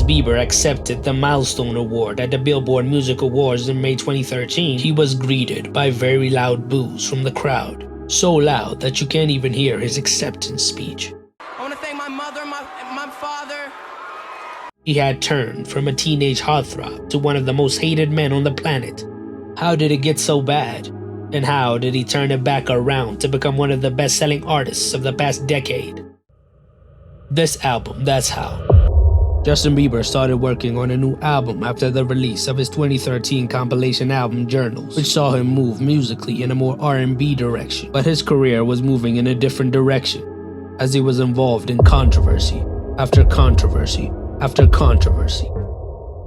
Bieber accepted the Milestone Award at the Billboard Music Awards in May 2013, he was greeted by very loud boos from the crowd. So loud that you can't even hear his acceptance speech. I want to thank my mother, my father. He had turned from a teenage heartthrob to one of the most hated men on the planet. How did it get so bad? And how did he turn it back around to become one of the best-selling artists of the past decade? This album, that's how. Justin Bieber started working on a new album after the release of his 2013 compilation album Journals, which saw him move musically in a more R&B direction. But his career was moving in a different direction, as he was involved in controversy after controversy after controversy.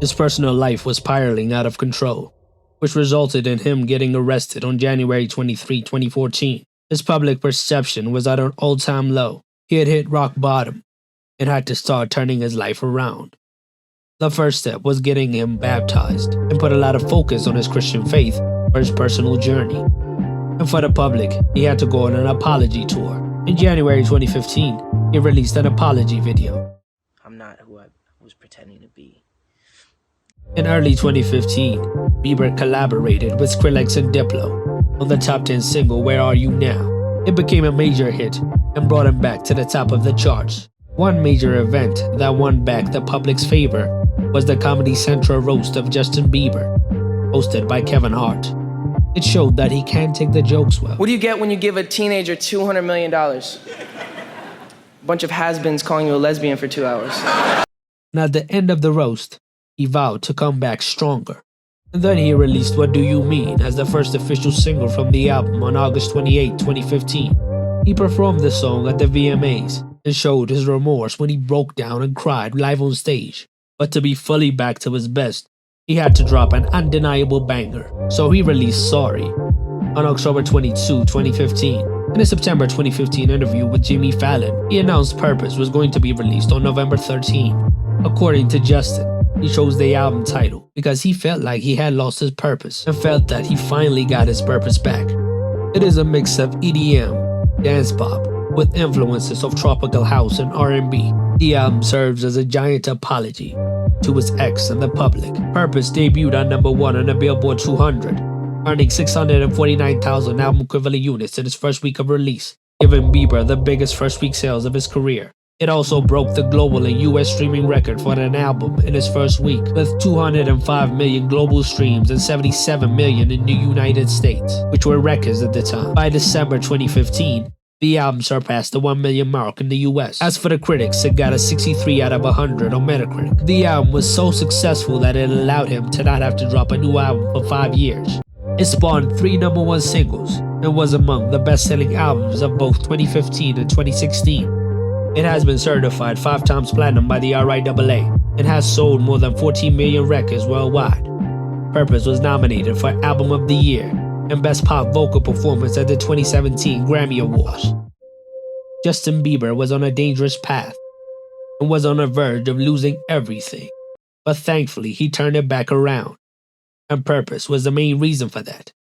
His personal life was spiraling out of control, which resulted in him getting arrested on January 23, 2014. His public perception was at an all-time low. He had hit rock bottom and had to start turning his life around. The first step was getting him baptized and put a lot of focus on his Christian faith for his personal journey. And for the public, he had to go on an apology tour. In January 2015, he released an apology video. I'm not who I was pretending to be. In early 2015, Bieber collaborated with Skrillex and Diplo on the top 10 single Where Are You Now? It became a major hit and brought him back to the top of the charts. One major event that won back the public's favor was the Comedy Central roast of Justin Bieber, hosted by Kevin Hart. It showed that he can take the jokes well. What do you get when you give a teenager $200 million? A bunch of has-beens calling you a lesbian for 2 hours. And at the end of the roast, he vowed to come back stronger. And then he released What Do You Mean as the first official single from the album on August 28, 2015. He performed the song at the VMAs and showed his remorse when he broke down and cried live on stage. But to be fully back to his best, he had to drop an undeniable banger, so he released Sorry on October 22, 2015. In a September 2015 interview with Jimmy Fallon, he announced Purpose was going to be released on November 13. According to Justin, he chose the album title because he felt like he had lost his purpose and felt that he finally got his purpose back. It is a mix of EDM, dance pop, with influences of tropical house and R&B. The album serves as a giant apology to his ex and the public. Purpose debuted on #1 on the Billboard 200, earning 649,000 album equivalent units in its first week of release, giving Bieber the biggest first week sales of his career. It also broke the global and US streaming record for an album in its first week, with 205 million global streams and 77 million in the United States, which were records at the time. By December 2015, the album surpassed the 1 million mark in the US. As for the critics, it got a 63 out of 100 on Metacritic. The album was so successful that it allowed him to not have to drop a new album for 5 years. It spawned 3 #1 singles and was among the best-selling albums of both 2015 and 2016. It has been certified 5 times platinum by the RIAA and has sold more than 14 million records worldwide. Purpose was nominated for Album of the Year and Best Pop Vocal Performance at the 2017 Grammy Awards. Justin Bieber was on a dangerous path and was on the verge of losing everything, but thankfully he turned it back around, and Purpose was the main reason for that.